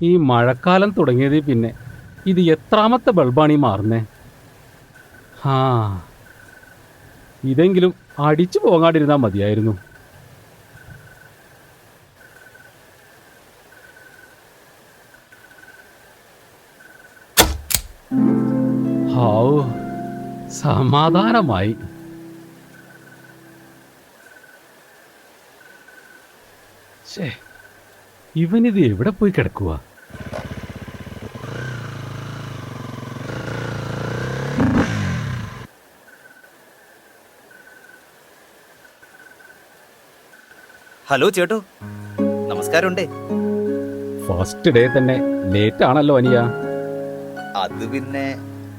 ഈ മഴക്കാലം തുടങ്ങിയതിൽ പിന്നെ ഇത് എത്രാമത്തെ ബൾബാണ് ഈ മാറുന്നേ? ആ, ഇതെങ്കിലും അടിച്ചു പോകാണ്ടിരുന്നാൽ മതിയായിരുന്നു. ഹാവൂ, സമാധാനമായി. ഇവനിത് എവിടെ പോയി കിടക്കുക? ഹലോ ചേട്ടോ, നമസ്കാരമുണ്ടേ. ഫസ്റ്റ് ഡേ തന്നെ ലേറ്റ് ആണല്ലോ അനിയ. അത് പിന്നെ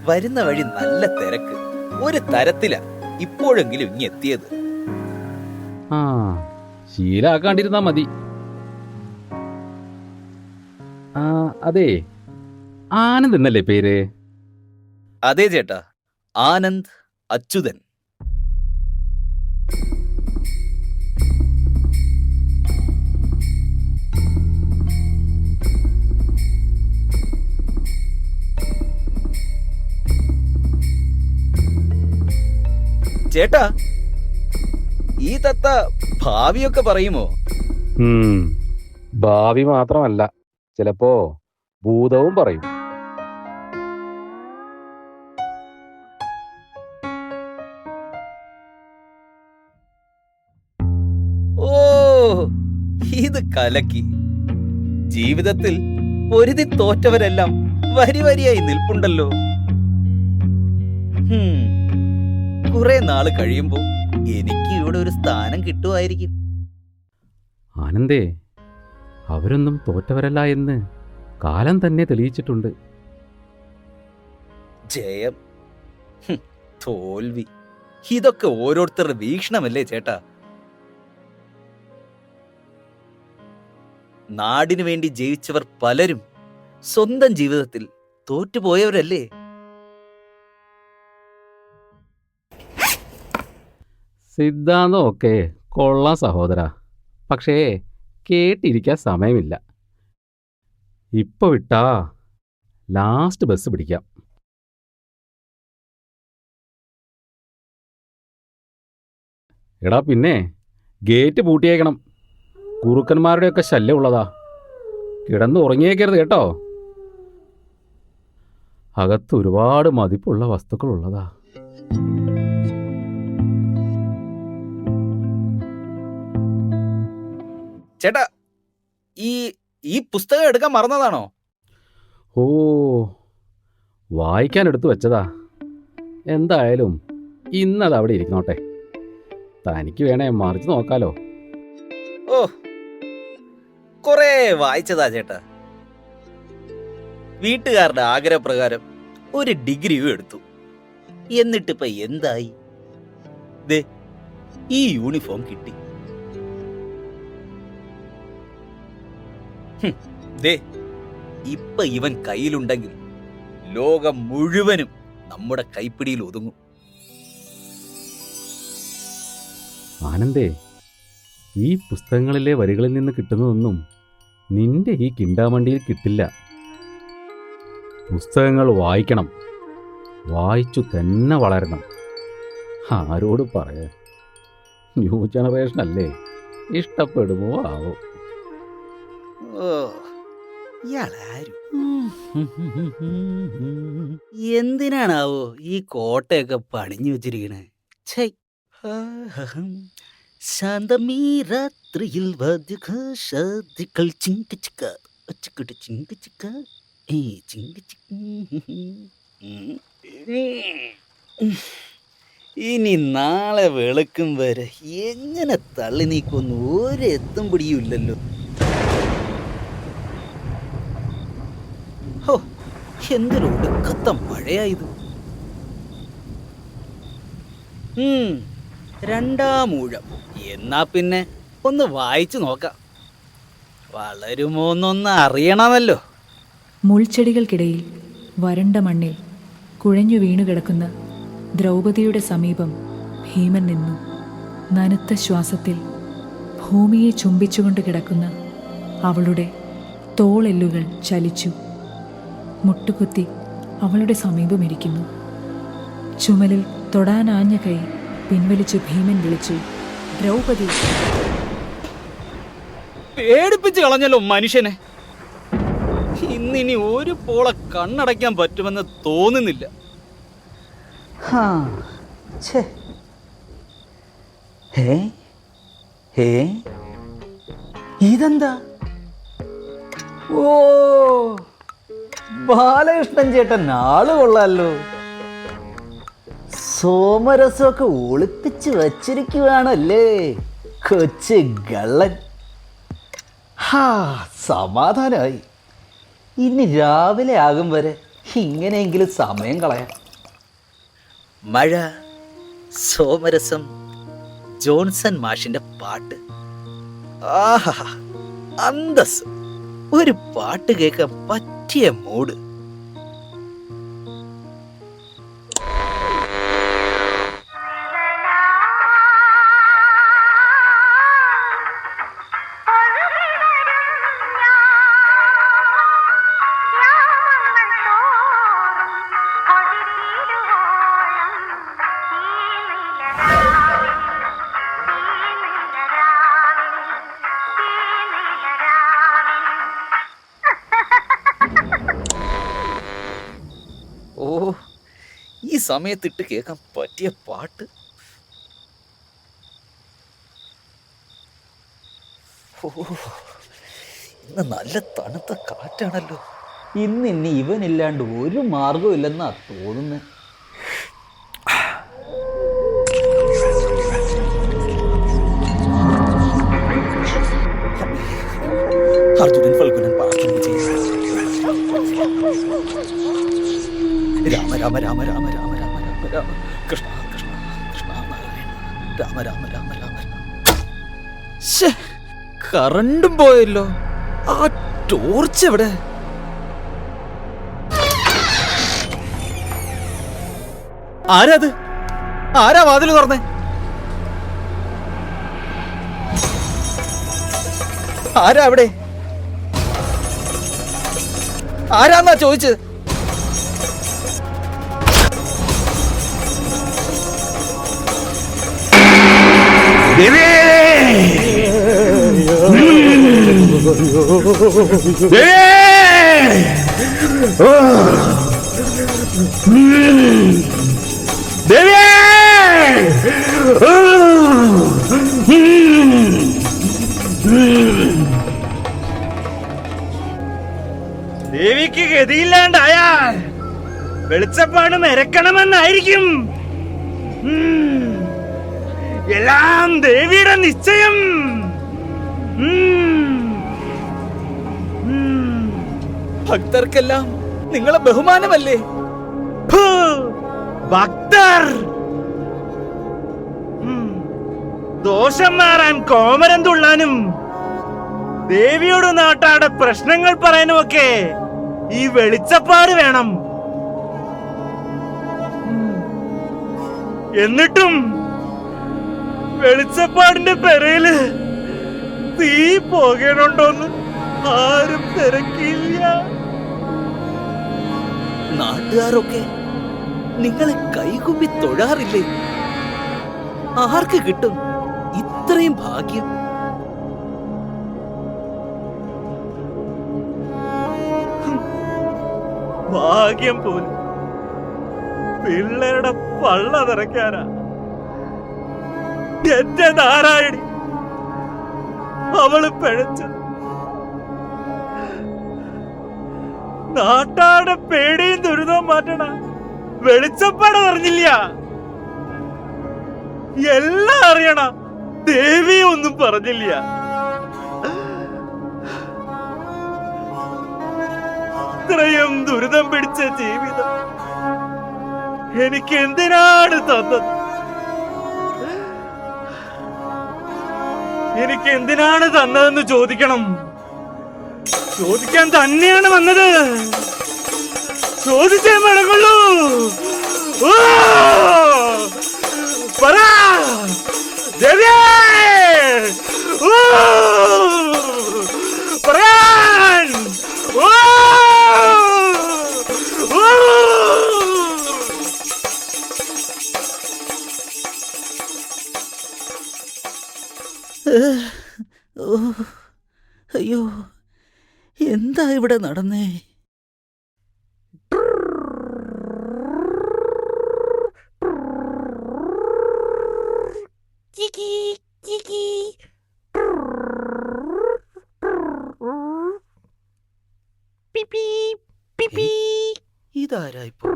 വരുന്ന വഴി നല്ല തിരക്ക്, ഒരു തരത്തില ഇപ്പോഴെങ്കിലും ഇങ്ങ് എത്തിയത്. ആ, ശീലാക്കാണ്ടിരുന്നാ മതി. ആ, അതെ, ആനന്ദ് എന്നല്ലേ പേര്? അതെ ചേട്ടാ, ആനന്ദ് അച്യുതൻ. ചേട്ടാ, ഈ തത്ത ഭാവിയൊക്കെ പറയുമോ? ഭാവി മാത്രമല്ല, ചിലപ്പോ ഭൂതവും പറയും. ഓ, ഇത് കലക്കി. ജീവിതത്തിൽ പൊരുതി തോറ്റവരെല്ലാം വരി വരിയായി നിൽപ്പുണ്ടല്ലോ. കുറെ നാള് കഴിയുമ്പോ എനിക്ക് ഇവിടെ ഒരു സ്ഥാനം കിട്ടുമായിരിക്കും. ആനന്ദേ, അവരൊന്നും തോറ്റവരല്ല എന്ന് കാലം തന്നെ തെളിയിച്ചിട്ടുണ്ട്. ജയം, തോൽവി, ഇതൊക്കെ ഓരോരുത്തരുടെ വീക്ഷണമല്ലേ ചേട്ടാ. നാടിനു വേണ്ടി ജയിച്ചവർ പലരും സ്വന്തം ജീവിതത്തിൽ തോറ്റുപോയവരല്ലേ. സിദ്ധാന്തമൊക്കെ കൊള്ളാം സഹോദര, പക്ഷേ കേട്ടിരിക്കാൻ സമയമില്ല. ഇപ്പൊ വിട്ടാ ലാസ്റ്റ് ബസ് പിടിക്കാം. എടാ, പിന്നെ ഗേറ്റ് പൂട്ടിയേക്കണം. കുറുക്കന്മാരുടെയൊക്കെ ശല്യം ഉള്ളതാ. കിടന്ന് ഉറങ്ങിയേക്കരുത് കേട്ടോ. അകത്ത് ഒരുപാട് മതിപ്പുള്ള വസ്തുക്കളുള്ളതാ. ചേട്ടാ, ഈ പുസ്തകം എടുക്കാൻ മറന്നതാണോ? ഓ, വായിക്കാൻ എടുത്തു വെച്ചതാ. എന്തായാലും ഇന്നത് അവിടെ ഇരിക്കണോട്ടെ. തനിക്ക് വേണേ മറിച്ച് നോക്കാലോ. ഓ, കൊറേ വായിച്ചതാ ചേട്ടാ. വീട്ടുകാരുടെ ആഗ്രഹപ്രകാരം ഒരു ഡിഗ്രിയും എടുത്തു. എന്നിട്ടിപ്പ എന്തായി? ദേ, ഈ യൂണിഫോം കിട്ടി. ദേ, ഇപ്പൊ ഇവൻ കയ്യിലുണ്ടെങ്കിൽ ലോകം മുഴുവനും നമ്മുടെ കൈപ്പിടിയിൽ ഒതുങ്ങും. ആനന്ദേ, ഈ പുസ്തകങ്ങളിലെ വരികളിൽ നിന്ന് കിട്ടുന്നതൊന്നും നിന്റെ ഈ കിണ്ടാമണ്ടിയിൽ കിട്ടില്ല. പുസ്തകങ്ങൾ വായിക്കണം, വായിച്ചു തന്നെ വളരണം. ആരോട് പറയാൻ? ന്യൂ ജനറേഷൻ അല്ലേ, ഇഷ്ടപ്പെടുമോ ആവോ. ഓ, ഇയാളാരും എന്തിനാണാവോ ഈ കോട്ടയൊക്കെ പണിഞ്ഞു വെച്ചിരിക്കണേ? ശാന്തമീ രാത്രിയിൽ വാദ്യഘോഷാദികൾ ചിങ്കിച്ചിക്ക ഒച്ചക്കുട്ടി ചിങ്കിച്ചിക്ക ഇനി നാളെ വെളുക്കും വരെ എങ്ങനെ തള്ളി നീക്കൊന്നും ഒരെത്തും പിടിയുമില്ലല്ലോ. ഹോ, എന്തൊരു ഒടുക്കത്ത മഴയായത്. രണ്ടാമൂഴം. എന്നാ പിന്നെ ഒന്ന് വായിച്ചു നോക്കാം. വളരുമോന്നൊന്ന് അറിയണമല്ലോ. മുൾച്ചെടികൾക്കിടയിൽ വരണ്ട മണ്ണിൽ കുഴഞ്ഞു വീണുകിടക്കുന്ന ദ്രൗപദിയുടെ സമീപം ഭീമൻ നിന്നു. നനുത്ത ശ്വാസത്തിൽ ഭൂമിയെ ചുംബിച്ചുകൊണ്ട് കിടക്കുന്ന അവളുടെ തോളെല്ലുകൾ ചലിച്ചു. മുട്ടുകുത്തി അവളുടെ സമീപമിരിക്കുന്നു. ചുമലിൽ തൊടാനാഞ്ഞ കൈ പിൻവലിച്ചു ഭീമൻ വിളിച്ചു, ദ്രൗപദി. പേടിപ്പിച്ച് കളഞ്ഞല്ലോ മനുഷ്യനെ. ഇന്നിനി ഒരു പോള കണ്ണടയ്ക്കാൻ പറ്റുമെന്ന് തോന്നുന്നില്ല. ഇതെന്താ? ഓ, ബാലകൃഷ്ണൻ ചേട്ടൻ ആള് കൊള്ളാലോ. സോമരസമൊക്കെ ഒളിപ്പിച്ച് വച്ചിരിക്കുവാണല്ലേ കൊച്ചു ഗള്ളൻ. സമാധാനമായി. ഇനി രാവിലെ ആകും വരെ ഇങ്ങനെയെങ്കിലും സമയം കളയാം. മഴ, സോമരസം, ജോൺസൺ മാഷിന്റെ പാട്ട്. ആഹാ, അന്തസ്. ഒരു പാട്ട് കേൾക്കാൻ പറ്റിയ മൂഡ്. ഓ, ഈ സമയത്തിട്ട് കേൾക്കാൻ പറ്റിയ പാട്ട്. ഓ, ഇന്ന് നല്ല തണുത്ത കാറ്റാണല്ലോ. ഇനി ഇവനില്ലാണ്ട് ഒരു മാർഗവും ഇല്ലെന്നാ തോന്നുന്നത്. അർജുനൻ ഫൽഗുനൻ പ്രാർത്ഥന ചെയ്യും. രാമ രാമ രാമ രാമ രാമ രാമ രാമ രാമ കൃഷ്ണ കൃഷ്ണ കൃഷ്ണ നാരായണ രാമ രാമ രാമ രാമ രാമ. കറണ്ടും പോയല്ലോ. ആ ടോർച്ച് എവിടെ? ആരാത്? ആരാ വാതിൽ തുറന്നേ? ആരാ അവിടെ? ആരാന്നാ ചോദിച്ചത്? ദേവിക്ക് ഗതിയില്ലാണ്ടായാൽ വെളിച്ചപ്പാട് മെരക്കണമെന്നായിരിക്കും. എല്ലാം ദേവിയുടെ നിശ്ചയം. ഭക്തർക്കെല്ലാം നിങ്ങളെ ബഹുമാനമല്ലേ? ഭക്തർ ദോഷം മാറാൻ കോമരം തുള്ളാനും ദേവിയോട് നാട്ടാടെ പ്രശ്നങ്ങൾ പറയാനുമൊക്കെ ഈ വെളിച്ചപ്പാട് വേണം. എന്നിട്ടും വെളിച്ചപ്പാടിന്റെ പെരയില് തീ പോകണുണ്ടോന്ന് ആരും തിരക്കില്ല. നാട്ടുകാരൊക്കെ നിങ്ങളെ കൈകുമ്പി തൊഴാറില്ലേ? ആർക്ക് കിട്ടും ഇത്രയും ഭാഗ്യം? ഭാഗ്യം പോലും പിള്ളേരുടെ പള്ള നിറയ്ക്കാനാ. എന്റെ നാരായണി അവള് പിഴച്ചത്. നാട്ടാടെ പേടിയും ദുരിതവും മാറ്റണ വെളിച്ചപ്പാട് അറിഞ്ഞില്ല. എല്ലാം അറിയണ ദേവി ഒന്നും പറഞ്ഞില്ല. ഇത്രയും ദുരിതം പിടിച്ച ജീവിതം എനിക്ക് എന്തിനാണ് തന്നത്? എനിക്ക് എന്തിനാണ് തന്നതെന്ന് ചോദിക്കണം. ചോദിക്കാൻ തന്നെയാണ് വന്നത്. ചോദിച്ചേ മടങ്ങുള്ളൂ. ഓ! പറ ദേവിയേ! ഓ! പറയാൻ! ഓ! ഓ! ഓ, അയ്യോ, എന്താ ഇവിടെ നടന്നേ? ഇതാരായിപ്പോ?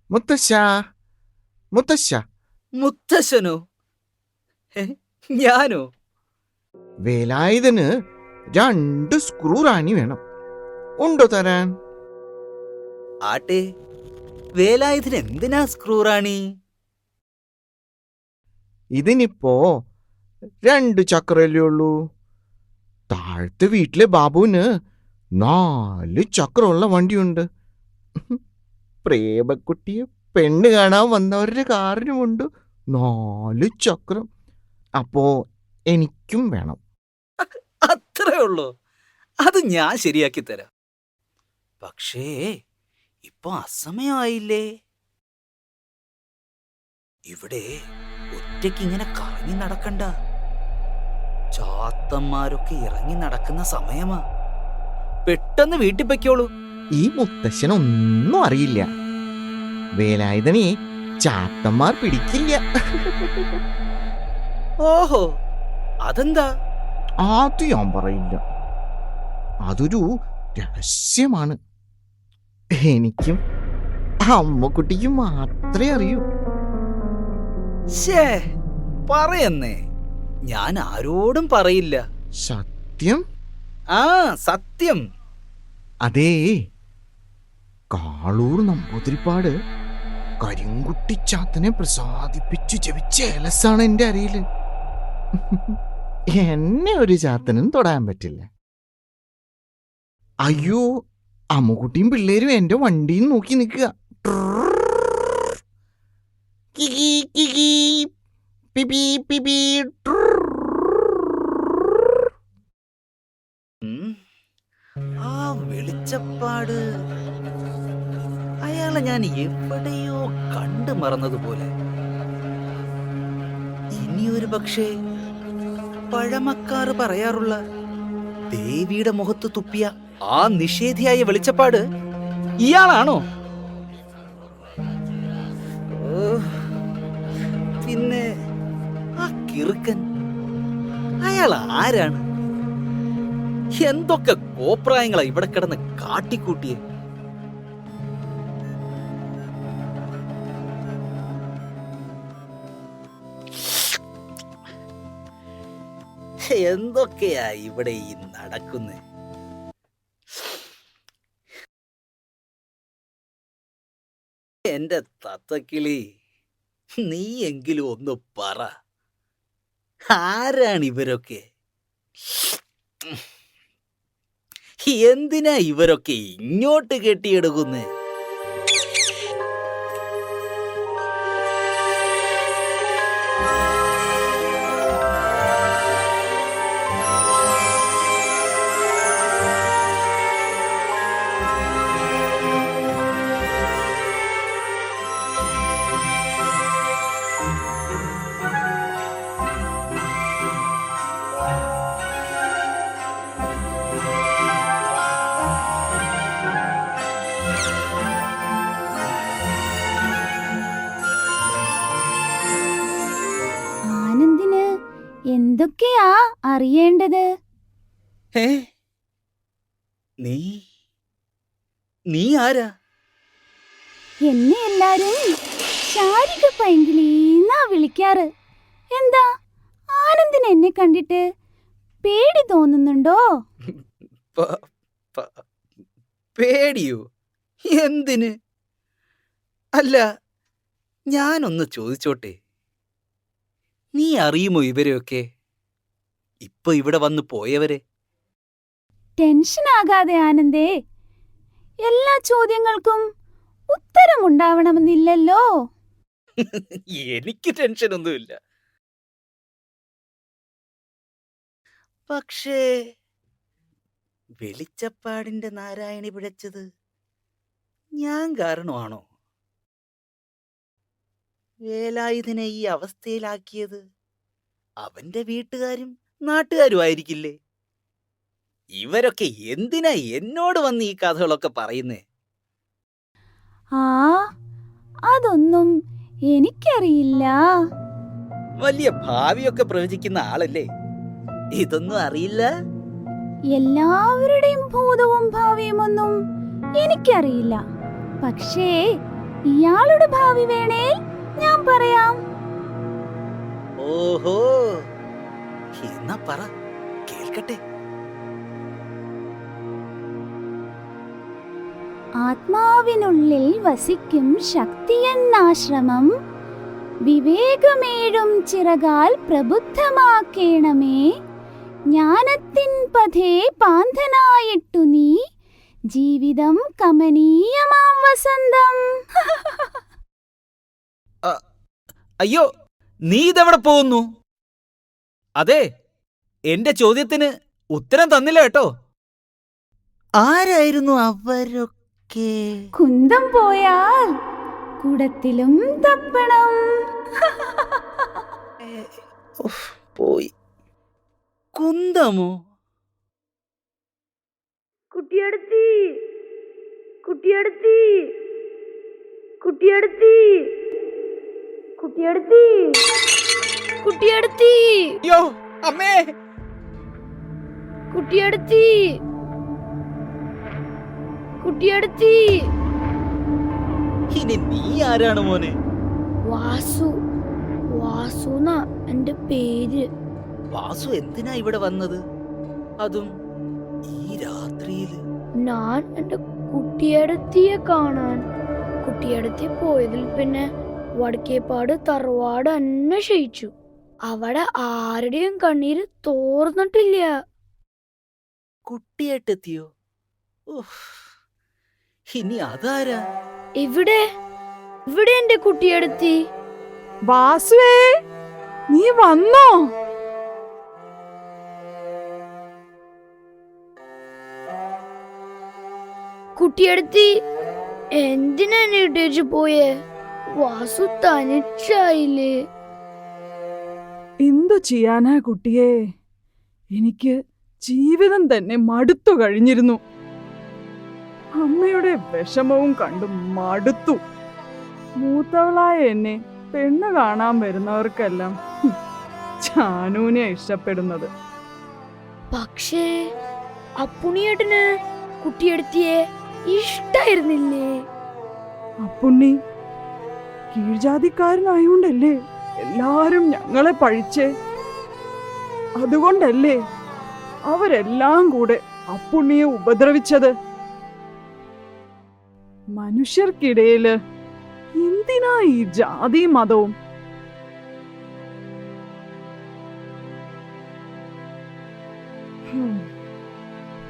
മുത്തശ്ശ മുത്തശ്ശ മുത്തശ്ശനോ? ഞാനോ? വേലായുധന് 2 സ്ക്രൂ റാണി വേണം. ഉണ്ടോ തരാൻ? ആട്ടെ, വേലായുധന് എന്തിനാ സ്ക്രൂ റാണി? ഇതിനിപ്പോ 2 ചക്രല്ലേ ഉള്ളൂ. താഴത്തെ വീട്ടിലെ ബാബുവിന് 4 ചക്രമുള്ള വണ്ടിയുണ്ട്. പ്രേമക്കുട്ടിയെ പെണ്ണ് കാണാൻ വന്നവരുടെ കാറിനുമുണ്ട് 4 ചക്രം. അപ്പോ എനിക്കും വേണം. അത്രേ ഉള്ളൂ. അത് ഞാൻ ശരിയാക്കി തരാം. പക്ഷേ ഇപ്പൊ അസമയമായില്ലേ? ഇവിടെ ഒറ്റയ്ക്കിങ്ങനെ കറങ്ങി നടക്കണ്ട. ചാത്തന്മാരൊക്കെ ഇറങ്ങി നടക്കുന്ന സമയമാ. പെട്ടെന്ന് വീട്ടിൽ പൊയ്ക്കോളൂ. ഈ മുത്തശ്ശനൊന്നും അറിയില്ല. വേലായുധനെ ചാത്തന്മാർ പിടിക്കില്ല. ഓഹോ, അതെന്താ? അത് ഞാൻ പറയില്ല. അതൊരു രഹസ്യമാണ്. എനിക്കും അമ്മക്കുട്ടിക്കും മാത്രമേ അറിയൂ. ശേ, പറയെന്നേ. ഞാൻ ആരോടും പറയില്ല. സത്യം? ആ, സത്യം. അതേ, കാളൂർ നമ്പൂതിരിപ്പാട് കരിങ്കുട്ടിച്ചാത്തനെ പ്രസാദിപ്പിച്ചു ജപിച്ച ഏലസാണ് എന്റെ അരിയില്. എന്നെ ഒരു ചാത്തനും തൊടാൻ പറ്റില്ല. അയ്യോ, അമ്മുകുട്ടിയും പിള്ളേരും എന്റെ വണ്ടിയും നോക്കി നിൽക്കുക. ആ വെളിച്ചപ്പാട്, അയാളെ ഞാൻ എവിടെയോ കണ്ടു മറന്നതുപോലെ. ഇനിയൊരു പക്ഷേ പഴമക്കാറ് പറയാറുള്ള ദേവിയുടെ മുഖത്ത് തുപ്പിയ ആ നിഷേധിയായ വെളിച്ചപ്പാട് ഇയാളാണോ? പിന്നെ ആ കിറുക്കൻ, അയാൾ ആരാണ്? എന്തൊക്കെ കോപ്രായങ്ങളാ ഇവിടെ കിടന്ന് കാട്ടിക്കൂട്ടിയെ. എന്തൊക്കെയാ ഇവിടെ ഈ നടക്കുന്നേ? എന്റെ തത്തക്കിളി, നീ എങ്കിലും ഒന്ന് പറ, ആരാണ് ഇവരൊക്കെ? എന്തിനാ ഇവരൊക്കെ ഇങ്ങോട്ട് കെട്ടിയെടുക്കുന്നേ? എന്തൊക്കെയാ അറിയേണ്ടത്? നീ ആരാ? എന്നെ എല്ലാരും ശാരിക പൈങ്കിളീന്നാ വിളിക്കാറ്. എന്താ, ആനന്ദിന് എന്നെ കണ്ടിട്ട് പേടി തോന്നുന്നുണ്ടോ? പേടിയോ? എന്തിന്? അല്ല, ഞാനൊന്ന് ചോദിച്ചോട്ടെ, നീ അറിയുമോ ഇവരെയൊക്കെ? ഇപ്പൊ ഇവിടെ വന്ന് പോയവരെ? ടെൻഷനാകാതെ ആനന്ദേ. എല്ലാ ചോദ്യങ്ങൾക്കും ഉത്തരമുണ്ടാവണമെന്നില്ലല്ലോ. എനിക്ക് ടെൻഷനൊന്നുമില്ല. പക്ഷേ വെളിച്ചപ്പാടിന്റെ നാരായണി പിഴച്ചത് ഞാൻ കാരണമാണോ? വേലായുധനെ ഈ അവസ്ഥയിലാക്കിയത് അവന്റെ വീട്ടുകാരും നാട്ടുകാരും ആയിരിക്കില്ലേ? ഇവരൊക്കെ എന്തിനാ എന്നോട് വന്ന് ഈ കഥകളൊക്കെ പറയുന്നേ? ആ, അതൊന്നും എനിക്കറിയില്ല. വലിയ ഭാവിയൊക്കെ പ്രവചിക്കുന്ന ആളല്ലേ, ഇതൊന്നും അറിയില്ല? എല്ലാവരുടെയും ഭൂതവും ഭാവിയും ഒന്നും എനിക്കറിയില്ല. പക്ഷേ ഇയാളുടെ ഭാവി വേണേൽ ഞാൻ പറയാം. ഓഹോ, എന്നാ പറ, കേൾക്കട്ടെ. ആത്മാവിനുള്ളിൽ വസിക്കും ശക്തിയെന്നാശ്രമം വിവേകമേഴും ചിറകാൽ പ്രബുദ്ധമാക്കേണമേ. ജ്ഞാനത്തിൻ പഥേ പാന്തനായിട്ടു നീ, ജീവിതം കമനീയമാം വസന്തം. അയ്യോ, നീ ഇതെവിടെ പോകുന്നു? അതെ, എന്റെ ചോദ്യത്തിന് ഉത്തരം തന്നില്ല കേട്ടോ. ആരായിരുന്നു അവരൊക്കെ? കുന്തം പോയാൽ കുടത്തിലും തപ്പണം. പോയി. കുന്തമോ? കുട്ടിയടുത്തി കുട്ടിയടുത്തി കുട്ടിയടുത്തി കുട്ടിയടുത്തി കുട്ടിയടുത്തി അയ്യോ അമ്മേ, കുട്ടിയടുത്തി കുട്ടിയടുത്തി. ഇനി നീ ആരാണ് മോനെ? വാസു, വാസുന്നാ എന്റെ പേര്. വാസു എന്തിനാ ഇവിടെ വന്നത്, അതും ഈ രാത്രിയില്? ഞാൻ എന്റെ കുട്ടിയടുത്തിയെ കാണാൻ. കുട്ടിയടുത്തി പോയതിൽ പിന്നെ വടക്കേപ്പാട് തറവാട് അന്വേഷിച്ചു. അവിടെ ആരുടെയും കണ്ണീര് തോർന്നിട്ടില്ല. കുട്ടിയായിട്ടെത്തിയോ? ഇനി അതാരാ? ഇവിടെ ഇവിടെ എന്റെ കുട്ടിയടുത്തി. വാസുവേ, നീ വന്നോ? കുട്ടിയടുത്തി എന്തിനാ എന്നെ ഇട്ടേച്ചു പോയേ? വാസു തനിച്ചായില്ലേ? എന്തു ചെയ്യാനാ കുട്ടിയെ, എനിക്ക് ജീവിതം തന്നെ മടുത്തു കഴിഞ്ഞിരുന്നു. അമ്മയുടെ വിഷമവും കണ്ടു മടുത്തു. മൂത്തവളായ എന്നെ പെണ്ണ് കാണാൻ വരുന്നവർക്കെല്ലാം ചാനൂനെ ഇഷ്ടപ്പെടുന്നത്. പക്ഷേ അപ്പുണ്ണിയേട്ടന് കുട്ടിയെടുത്തിയെ ഇഷ്ടായിരുന്നില്ലേ? അപ്പുണ്ണി കീഴ്ജാതിക്കാരനായോണ്ടല്ലേ എല്ലാരും ഞങ്ങളെ പഴിച്ചേ? അതുകൊണ്ടല്ലേ അവരെല്ലാം കൂടെ അപ്പുണ്ണിയെ ഉപദ്രവിച്ചത്? മനുഷ്യർക്കിടയില് എന്തിനാ ഈ ജാതി മതവും?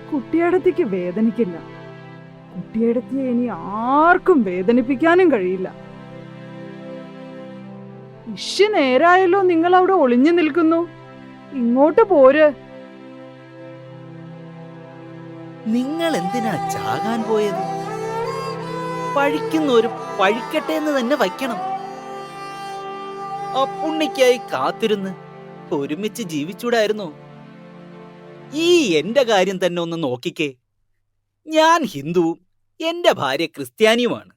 കുട്ടിയടത്തിക്ക് വേദനിക്കില്ല. കുട്ടിയടത്തിയെ ഇനി ആർക്കും വേദനിപ്പിക്കാനും കഴിയില്ല. ഇഷ് നേരായല്ലോ നിങ്ങൾ അവിടെ ഒളിഞ്ഞു നിൽക്കുന്നു. ഇങ്ങോട്ട് പോര്. നിങ്ങൾ എന്തിനാ ചാകാൻ പോയത്? പഴിക്കുന്നൊരു പഴിക്കട്ടെ എന്ന് തന്നെ വയ്ക്കണം. അപ്പുണ്ണിക്കായി കാത്തിരുന്ന് ഒരുമിച്ച് ജീവിച്ചൂടായിരുന്നോ? ഈ എന്റെ കാര്യം തന്നെ ഒന്ന് നോക്കിക്കേ. ഞാൻ ഹിന്ദുവും എന്റെ ഭാര്യ ക്രിസ്ത്യാനിയുമാണ്.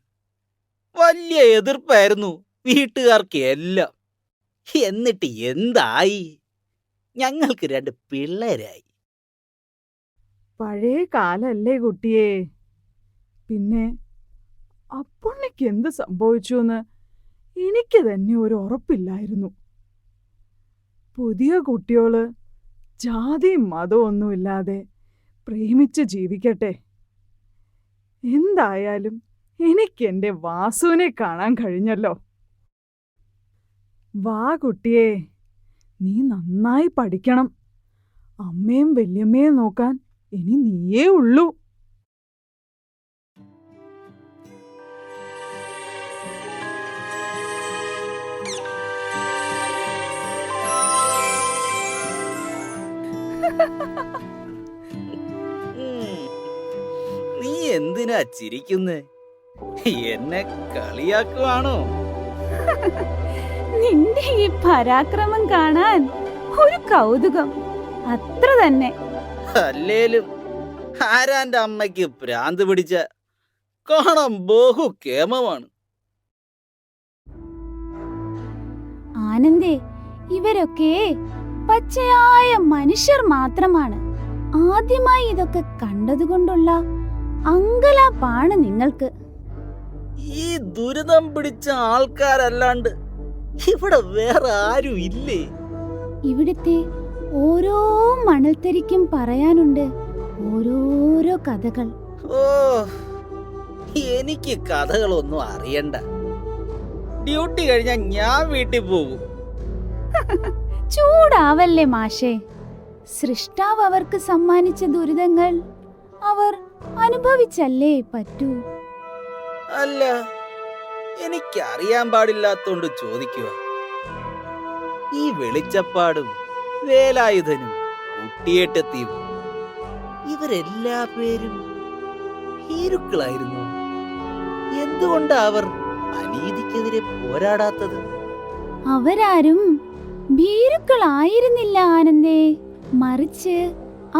വലിയ എതിർപ്പായിരുന്നു വീട്ടുകാർക്ക് എല്ലാം. എന്നിട്ട് എന്തായി? ഞങ്ങൾക്ക് 2 പിള്ളേരായി. പഴയ കാലല്ലേ കുട്ടിയെ. പിന്നെ അപ്പുണ്ണിക്ക് എന്ത് സംഭവിച്ചു എന്ന് എനിക്ക് തന്നെ ഒരു ഉറപ്പില്ലായിരുന്നു. പുതിയ കുട്ടിയോള് ജാതിയും മതവും ഒന്നുമില്ലാതെ പ്രേമിച്ച് ജീവിക്കട്ടെ. എന്തായാലും എനിക്ക് എൻ്റെ വാസുവിനെ കാണാൻ കഴിഞ്ഞല്ലോ. വാ കുട്ടിയെ, നീ നന്നായി പഠിക്കണം. അമ്മയും വല്യമ്മയും നോക്കാൻ ഇനി നീയേ ഉള്ളൂ. നീ എന്തിനാ ചിരിക്കുന്നേ? എന്നെ കളിയാക്കുവാണോ? നിന്റെ ഈ പരാക്രമം കാണാൻ ഒരു കൗതുകം, അത്ര തന്നെ. അല്ലേലും ആരാന്റെ അമ്മയ്ക്ക് ഭ്രാന്ത് പിടിച്ച കാണാൻ ബഹു കേമമാണ്. ആനന്ദേ, ഇവരൊക്കെ പച്ചയായ മനുഷ്യർ മാത്രമാണ്. ആദ്യമായി ഇതൊക്കെ കണ്ടതുകൊണ്ടുള്ള അങ്കലാപ്പാണ് നിങ്ങൾക്ക്. ഈ ദുരിതം പിടിച്ച ആൾക്കാരല്ലാണ്ട് ഇവിടെ വേറെ ആരും ഇല്ലേ? ഇവിടുത്തെ ഓരോ മണൽത്തരിക്കും പറയാനുണ്ട് ഓരോരോ കഥകൾ. ഓ, എനിക്ക് കഥകളൊന്നും അറിയണ്ട. ഡ്യൂട്ടി കഴിഞ്ഞാൽ ഞാൻ വീട്ടിൽ പോകും. ചൂടാവല്ലേ മാഷേ. സൃഷ്ടാവ് അവർക്ക് സമ്മാനിച്ച ദുരിതങ്ങൾ അവർ അനുഭവിച്ചല്ലേ പറ്റൂ. അല്ല, എനിക്കറിയാൻ പാടില്ലാത്തോണ്ട് ചോദിക്കുക. ഈ വെളിച്ചപ്പാടും വേലായുധനും കുട്ടിയേട്ടത്തിയും ഇവരെല്ലാ പേരും ഭീരുക്കളായിരുന്നു. എന്തുകൊണ്ടാ അവർ അനീതിക്കെതിരെ പോരാടാത്തത്? അവരാരും ഭീരുക്കളായിരുന്നില്ല ആനന്ദേ, മറിച്ച്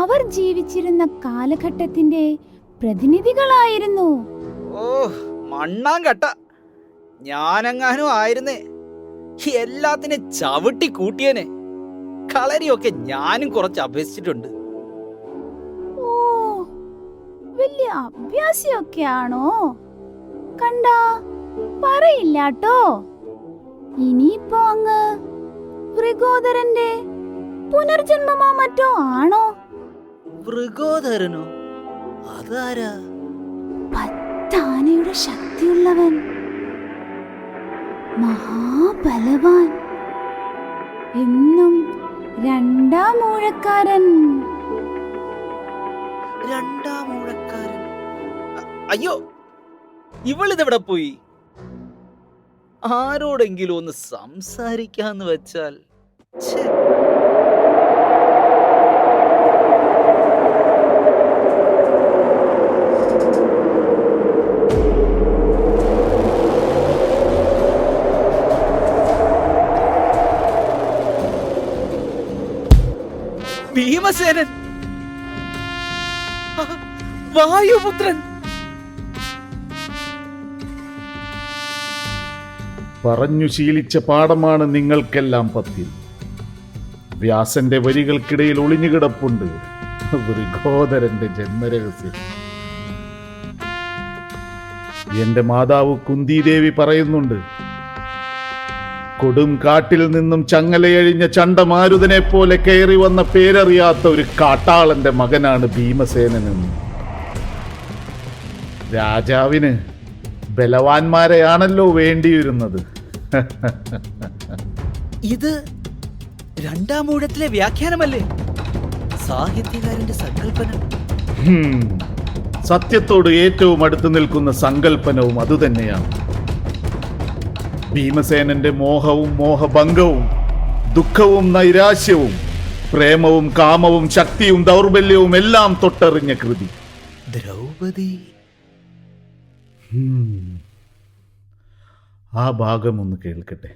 അവർ ജീവിച്ചിരുന്ന കാലഘട്ടത്തിന്റെ പ്രതിനിധികളായിരുന്നു. ഓ, മണ്ണാങ്കട്ട. ഞാനെങ്ങാനും ആയിരുന്നേ എല്ലാത്തിനെ ചവിട്ടി കൂട്ടിയനെ. കളരിയൊക്കെ ഞാനും കുറച്ച് അഭ്യസിച്ചിട്ടുണ്ട്. ഓ, വലിയ അഭ്യാസിയൊക്കെയാണോ? കണ്ടാ പറയില്ലാട്ടോ. ഇനിയിപ്പോ അങ്ങ് വൃഗോദരന്റെ പുനർജന്മമോ മറ്റോ ആണോ? വൃഗോദരനോ? അതാരാ? 10 ആനയുടെ ശക്തിയുള്ളവൻ, മഹാബലവാൻ, എന്നും 2-ാം ഊഴക്കാരൻ. 2-ാം ഊഴക്കാരൻ? അയ്യോ, ഇവളിതെവിടെ പോയി? ആരോടെങ്കിലും ഒന്ന് സംസാരിക്കാന്ന് വെച്ചാൽ ഛേ. ഭീമസേനൻ, വായുപുത്രൻ. പറഞ്ഞു ശീലിച്ച പാഠമാണ് നിങ്ങൾക്കെല്ലാം പത്യം. വ്യാസന്റെ വരികൾക്കിടയിൽ ഒളിഞ്ഞുകിടപ്പുണ്ട് വൃഗോദരന്റെ ജന്മരഹസ്യം. എന്റെ മാതാവ് കുന്തിദേവി പറയുന്നുണ്ട്, കൊടും കാട്ടിൽ നിന്നും ചങ്ങലയഴിഞ്ഞ ചണ്ടമാരുതനെ പോലെ കയറി വന്ന പേരറിയാത്ത ഒരു കാട്ടാളന്റെ മകനാണ് ഭീമസേനനെന്ന്. രാജാവിന് ബലവാന്മാരെയാണല്ലോ വേണ്ടിയിരുന്നത്. ഇത് 2-ാം ഊഴത്തിലെ വ്യാഖ്യാനമല്ലേ? സാഹിത്യകാരന്റെ സങ്കല്പന. സത്യത്തോട് ഏറ്റവും അടുത്ത് നിൽക്കുന്ന സങ്കല്പനവും അതുതന്നെയാണ്. ഭീമസേനന്റെ മോഹവും മോഹഭംഗവും ദുഃഖവും നൈരാശ്യവും പ്രേമവും കാമവും ശക്തിയും ദൗർബല്യവും എല്ലാം തൊട്ടറിഞ്ഞ കൃതി. ദ്രൗപദി. ആ ഭാഗം ഒന്ന് കേൾക്കട്ടെ.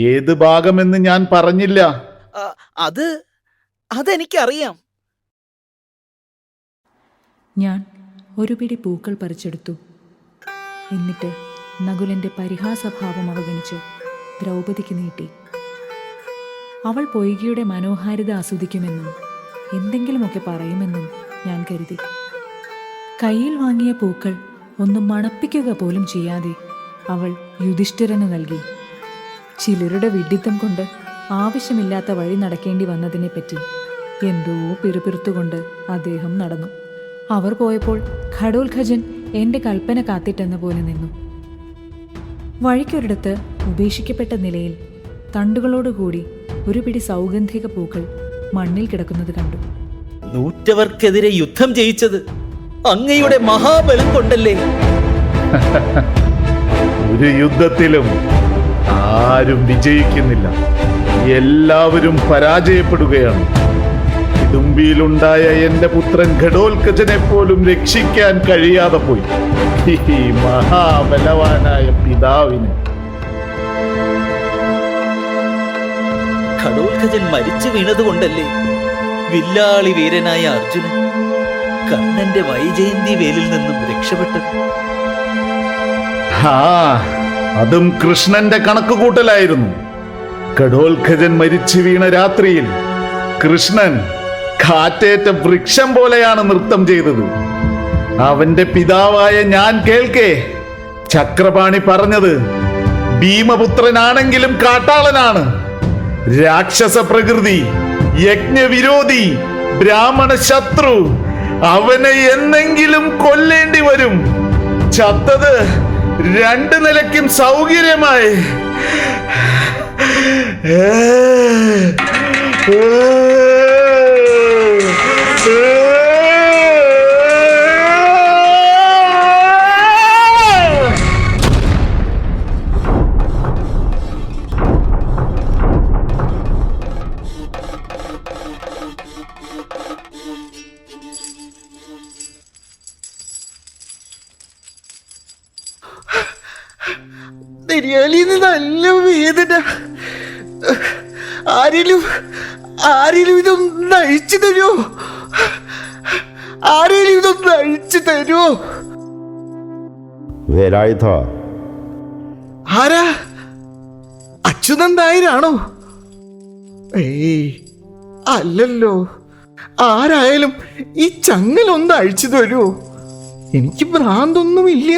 ഏത് ഭാഗമെന്ന് ഞാൻ പറഞ്ഞില്ല. അതെനിക്കറിയാം. ഞാൻ ഒരു പിടി പൂക്കൾ പറിച്ചെടുത്തു. എന്നിട്ട് നകുലന്റെ പരിഹാസഭാവം അവഗണിച്ച് ദ്രൗപദിക്ക് നീട്ടി. അവൾ പൊയ്കയുടെ മനോഹാരിത ആസ്വദിക്കുമെന്നും എന്തെങ്കിലുമൊക്കെ പറയുമെന്നും ഞാൻ കരുതി. കയ്യിൽ വാങ്ങിയ പൂക്കൾ ഒന്നും മണപ്പിക്കുക പോലും ചെയ്യാതെ അവൾ യുധിഷ്ഠിരന് നൽകി. ചിലരുടെ വിഡ്ഢിത്തം കൊണ്ട് ആവശ്യമില്ലാത്ത വഴി നടക്കേണ്ടി വന്നതിനെപ്പറ്റി എന്തോ പിറുപിറുത്തുകൊണ്ട് അദ്ദേഹം നടന്നു. അവർ പോയപ്പോൾ ഘടോത്കചൻ എന്റെ കൽപ്പന കാത്തിട്ടെന്ന പോലെ നിന്നു. വഴിക്കൊരിടത്ത് ഉപേക്ഷിക്കപ്പെട്ട നിലയിൽ തണ്ടുകളോടുകൂടി ഒരു പിടി സൗഗന്ധിക പൂക്കൾ മണ്ണിൽ കിടക്കുന്നത് കണ്ടു. നൂറ്റവർക്കെതിരെ യുദ്ധം ജയിച്ചത് അങ്ങയുടെ മഹാബലം കൊണ്ടല്ലേ? ഒരു യുദ്ധത്തിലും ആരും വിജയിക്കുന്നില്ല, എല്ലാവരും പരാജയപ്പെടുകയാണ്. ഇടുമ്പിയിലുണ്ടായ എന്റെ പുത്രൻ ഘടോൽക്കജനെ പോലും രക്ഷിക്കാൻ കഴിയാതെ പോയി ഈ മഹാബലവാനായ പിതാവിന്. ഘടോൽക്കജൻ മരിച്ചു വീണതുകൊണ്ടല്ലേ വില്ലാളി വീരനായ അർജുനൻ കർണന്റെ വൈജയന്തി വേലിൽ നിന്നും രക്ഷപ്പെട്ടത്? അതും കൃഷ്ണന്റെ കണക്കുകൂട്ടലായിരുന്നു. ഘടോൽക്കജൻ മരിച്ചു വീണ രാത്രിയിൽ കൃഷ്ണൻ കാറ്റേറ്റ വൃക്ഷം പോലെയാണ് നൃത്തം ചെയ്തത്. അവന്റെ പിതാവായ ഞാൻ കേൾക്കേ ചക്രപാണി പറഞ്ഞത് ഭീമപുത്രനാണെങ്കിലും കാട്ടാളനാണ്, രാക്ഷസ പ്രകൃതി, യജ്ഞവിരോധി, ബ്രാഹ്മണ ശത്രു, അവനെ എന്നെങ്കിലും കൊല്ലേണ്ടി വരും. ചത്തത് രണ്ടു നിലയ്ക്കും സൗകര്യമായി. നല്ല വേദന. ആരെങ്കിലും ഇതൊന്ന് അഴിച്ചു തരുമോ? വേലായുധ, ആരാ? അച്യുതൻ നായരാണോ? ഏയ് അല്ലല്ലോ. ആരായാലും ഈ ചങ്ങലൊന്ന് അഴിച്ചു തരുമോ? എനിക്ക് ഭ്രാന്തൊന്നുമില്ല.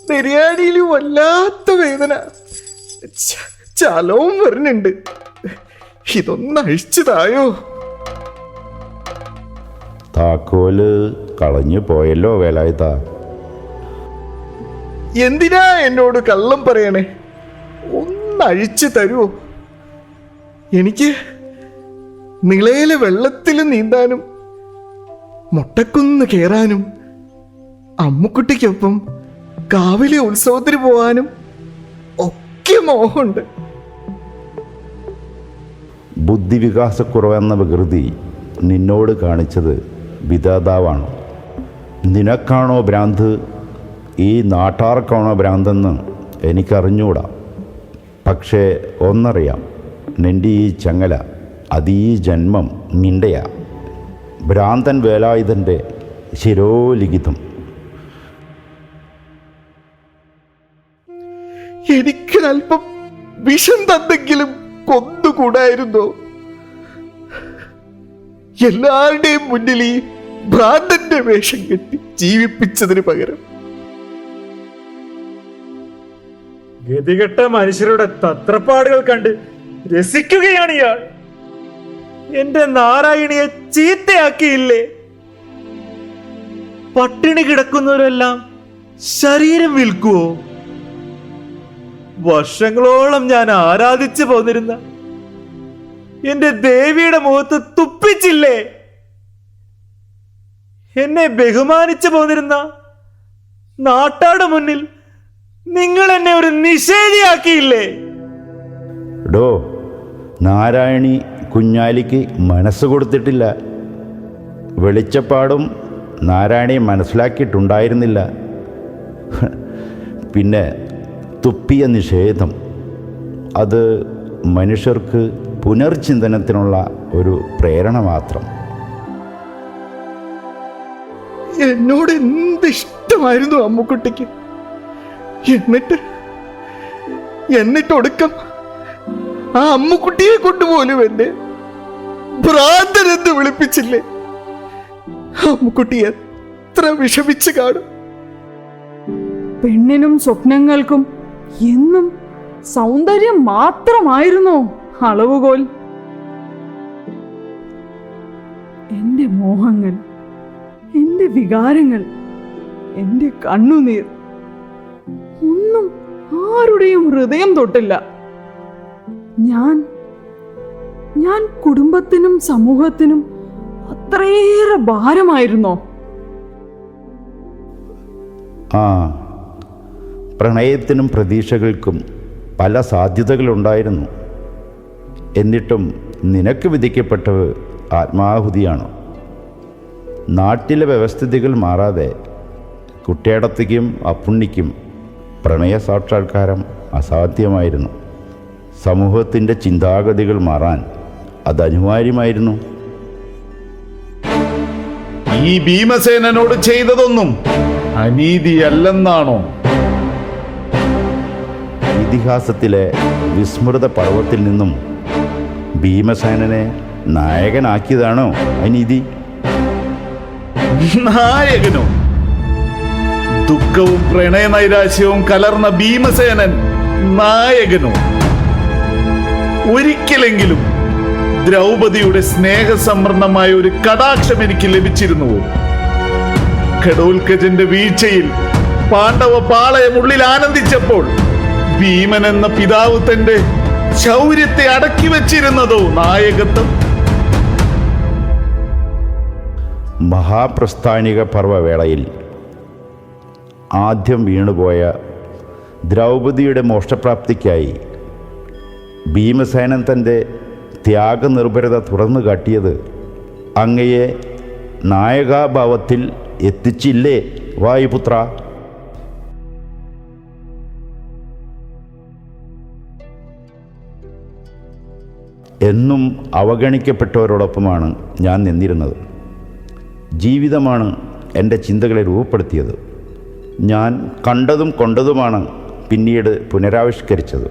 നെരിയാടിയിൽ വല്ലാത്ത വേദന, ചലവും വരുന്നുണ്ട്. ഇതൊന്ന് അഴിച്ചതായോ? താക്കോല് കളഞ്ഞു പോയല്ലോ വേലായുധ. എന്തിനാ എന്നോട് കള്ളം പറയണേ? ഒന്ന് അഴിച്ചു തരുമോ? എനിക്ക് നിളയിലെ വെള്ളത്തിൽ നീന്താനും മൊട്ടക്കുന്ന് കയറാനും അമ്മുക്കുട്ടിക്കൊപ്പം കാവിലെ ഉത്സവത്തിന് പോവാനും ഒക്കെ മോഹമുണ്ട്. ബുദ്ധിവികാസക്കുറവെന്ന വികൃതി നിന്നോട് കാണിച്ചത് വിധാതാവാണ്. നിനക്കാണോ ഭ്രാന്ത്, ഈ നാട്ടാർക്കാണോ ഭ്രാന്തെന്ന് എനിക്കറിഞ്ഞൂടാ. പക്ഷേ ഒന്നറിയാം, നിൻ്റെ ഈ ചങ്ങല അത് ഈ ജന്മം നിൻ്റെയാ. ഭ്രാന്തൻ വേലായുധൻ്റെ ശിരോലിഖിതം. എനിക്കൊരൽപ്പം വിഷം തന്നെങ്കിലും കൊന്നുകൂടായിരുന്നോ? എല്ലാവരുടെയും മുന്നിൽ ഈ ഭ്രാന്തന്റെ വേഷം കെട്ടി ജീവിപ്പിച്ചതിന് പകരം. ഗതികെട്ട മനുഷ്യരുടെ തത്രപ്പാടുകൾ കണ്ട് രസിക്കുകയാണ് ഇയാൾ. എന്റെ നാരായണിയെ ചീത്തയാക്കിയില്ലേ? പട്ടിണി കിടക്കുന്നവരെല്ലാം ശരീരം വിൽക്കുവോ? വർഷങ്ങളോളം ഞാൻ ആരാധിച്ചു പോന്നിരുന്ന എന്റെ ദേവിയുടെ മുഖത്ത് തുപ്പിച്ചില്ലേ? എന്നെ ബഹുമാനിച്ചു പോന്നിരുന്ന നാട്ടാടെ മുന്നിൽ നിങ്ങൾ എന്നെ ഒരു നിഷേധിയാക്കിയില്ലേ? ഡോ, നാരായണി കുഞ്ഞാലിക്ക് മനസ്സ് കൊടുത്തിട്ടില്ല. വെളിച്ചപ്പാടും നാരായണിയെ മനസ്സിലാക്കിയിട്ടുണ്ടായിരുന്നില്ല. പിന്നെ തുപ്പിയ നിഷേധം, അത് മനുഷ്യർക്ക് പുനർചിന്തനത്തിനുള്ള ഒരു പ്രേരണ മാത്രം. എന്നോട് എന്തിഷ്ടമായിരുന്നു അമ്മുക്കുട്ടിക്ക്. എന്നിട്ട് ഒടുക്കം ആ അമ്മുക്കുട്ടിയെ കൊണ്ടുപോലും എന്നെ ഭ്രാന്തനെന്ന് വിളിപ്പിച്ചില്ലേ? അമ്മുക്കുട്ടി എത്ര വിഷമിച്ച് കാണും. പെണ്ണിനും സ്വപ്നങ്ങൾക്കും എന്നും സൗന്ദര്യം മാത്രമായിരുന്നോ അളവുകോൽ? എന്റെ മോഹങ്ങൾ, എന്റെ വികാരങ്ങൾ, എന്റെ കണ്ണുനീർ ഒന്നും ആരുടെയും ഹൃദയം തൊട്ടില്ല. ഞാൻ കുടുംബത്തിനും സമൂഹത്തിനും അത്രയേറെ ഭാരമായിരുന്നോ? ആ, പ്രണയത്തിനും പ്രതീക്ഷകൾക്കും പല സാധ്യതകളുണ്ടായിരുന്നു. എന്നിട്ടും നിനക്ക് വിധിക്കപ്പെട്ടത് ആത്മാഹുതിയാണ്. നാട്ടിലെ വ്യവസ്ഥിതികൾ മാറാതെ കുട്ടിയടത്തിക്കും അപ്പുണ്ണിക്കും പ്രണയ സാക്ഷാത്കാരം അസാധ്യമായിരുന്നു. സമൂഹത്തിൻ്റെ ചിന്താഗതികൾ മാറാൻ അത് അനിവാര്യമായിരുന്നു. ഈ ഭീമസേനോട് ചെയ്തതൊന്നും അനീതിയല്ലെന്നാണോ? ഇതിഹാസത്തിലെ വിസ്മൃത പർവ്വത്തിൽ നിന്നും ഭീമസേനനെ നായകനാക്കിയതാണോ അനീതി? നായകനോ? ദുഃഖവും പ്രണയനൈരാശ്യവും കലർന്ന ഭീമസേനൻ നായകനോ? ഒരിക്കലെങ്കിലും ദ്രൗപദിയുടെ സ്നേഹസമ്പന്നമായ ഒരു കടാക്ഷം എനിക്ക് ലഭിച്ചിരുന്നുവോ? ഘടോൽക്കജന്റെ വീഴ്ചയിൽ പാണ്ഡവ പാളയം ഉള്ളിൽ ആനന്ദിച്ചപ്പോൾ ഭീമൻ എന്ന പിതാവ് തന്റെ ശൗര്യത്തെ അടക്കി വച്ചിരുന്നതോ നായകത്വം? മഹാപ്രസ്ഥാനിക പർവ്വവേളയിൽ ആദ്യം വീണുപോയ ദ്രൗപദിയുടെ മോക്ഷപ്രാപ്തിക്കായി ഭീമസേനൻ തൻ്റെ ത്യാഗനിർഭരത തുറന്നു കാട്ടിയത് അങ്ങയെ നായകാഭാവത്തിൽ എത്തിച്ചില്ലേ വായുപുത്ര? എന്നും അവഗണിക്കപ്പെട്ടവരോടൊപ്പമാണ് ഞാൻ നിന്നിരുന്നത്. ജീവിതമാണ് എൻ്റെ ചിന്തകളെ രൂപപ്പെടുത്തിയത്. ഞാൻ കണ്ടതും കൊണ്ടതുമാണ് പിന്നീട് പുനരാവിഷ്കരിച്ചത്.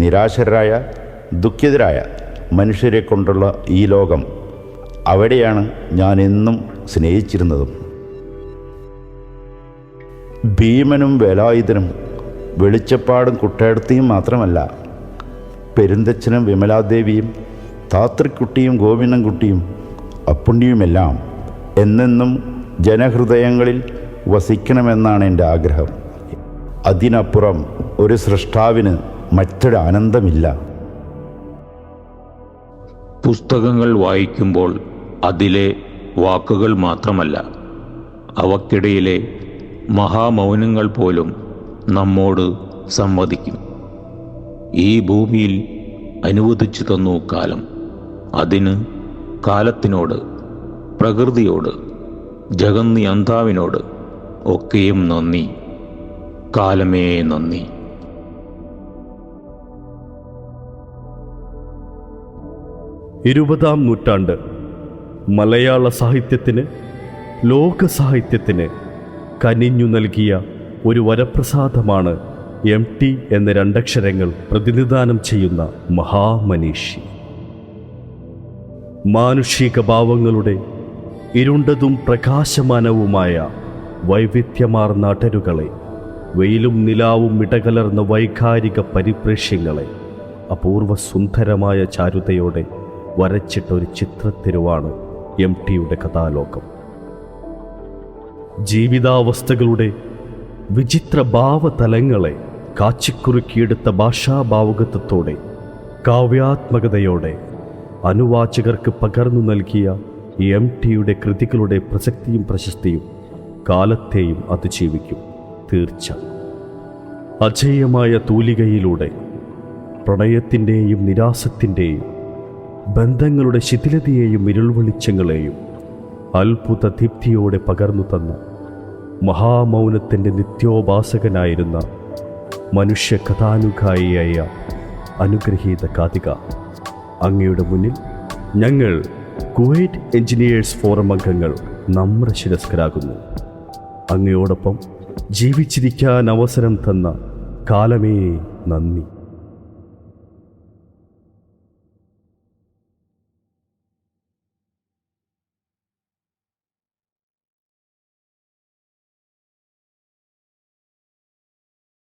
നിരാശരായ ദുഃഖിതരായ മനുഷ്യരെ കൊണ്ടുള്ള ഈ ലോകം, അവിടെയാണ് ഞാൻ എന്നും സ്നേഹിച്ചിരുന്നതും. ഭീമനും വേലായുധനും വെളിച്ചപ്പാടും കുട്ടേടത്തിയും മാത്രമല്ല, പെരുന്തച്ഛനും വിമലാദേവിയും താത്രിക്കുട്ടിയും ഗോവിന്ദൻകുട്ടിയും അപ്പുണ്ണിയുമെല്ലാം എന്നെന്നും ജനഹൃദയങ്ങളിൽ വസിക്കണമെന്നാണ് എൻ്റെ ആഗ്രഹം. അതിനപ്പുറം ഒരു സൃഷ്ടാവിന് മറ്റൊരു ആനന്ദമില്ല. പുസ്തകങ്ങൾ വായിക്കുമ്പോൾ അതിലെ വാക്കുകൾ മാത്രമല്ല, അവക്കിടയിലെ മഹാമൗനങ്ങൾ പോലും നമ്മോട് സംവദിക്കും. ഈ ഭൂമിയിൽ അനുവദിച്ചു തന്നു കാലം. അതിന് കാലത്തിനോട്, പ്രകൃതിയോട്, ജഗന്നിയന്താവിനോട് ഒക്കെയും നന്ദി. കാലമേ നന്ദി. 20-ാം നൂറ്റാണ്ട് മലയാള സാഹിത്യത്തിന്, ലോക സാഹിത്യത്തിന് കനിഞ്ഞു നൽകിയ ഒരു വരപ്രസാദമാണ് MT എന്ന രണ്ടക്ഷരങ്ങൾ പ്രതിനിധാനം ചെയ്യുന്ന മഹാമനീഷി. മാനുഷിക ഭാവങ്ങളുടെ ഇരുണ്ടതും പ്രകാശമാനവുമായ വൈവിധ്യമാർന്ന അടരുകളെ, വെയിലും നിലാവും ഇടകലർന്ന വൈകാരിക പരിപ്രേക്ഷ്യങ്ങളെ അപൂർവ സുന്ദരമായ ചാരുതയോടെ വരച്ചിട്ട ഒരു ചിത്രത്തിരുവാണ് MTയുടെ കഥാലോകം. ജീവിതാവസ്ഥകളുടെ വിചിത്ര ഭാവതലങ്ങളെ കാച്ചിക്കുറുക്കിയെടുത്ത ഭാഷാഭാവുകത്വത്തോടെ, കാവ്യാത്മകതയോടെ അനുവാചകർക്ക് പകർന്നു നൽകിയ MTയുടെ കൃതികളുടെ പ്രസക്തിയും പ്രശസ്തിയും കാലത്തെയും അതിജീവിക്കും, തീർച്ച. അജേയമായ തൂലികയിലൂടെ പ്രണയത്തിൻ്റെയും നിരാസത്തിൻ്റെയും, ബന്ധങ്ങളുടെ ശിഥിലതയെയും ഇരുൾവെളിച്ചങ്ങളെയും അത്ഭുത ദീപ്തിയോടെ പകർന്നു തന്ന മഹാമൗനത്തിൻ്റെ നിത്യോപാസകനായിരുന്ന മനുഷ്യ കഥാനുഗായിയായ അനുഗ്രഹീത കാതിക, അങ്ങയുടെ മുന്നിൽ ഞങ്ങൾ കുവൈറ്റ് എഞ്ചിനീയേഴ്സ് ഫോറം അംഗങ്ങൾ നമ്രശിരസ്കരാകുന്നു. അങ്ങയോടൊപ്പം ജീവിച്ചിരിക്കാൻ അവസരം തന്ന കാലമേ നന്ദി.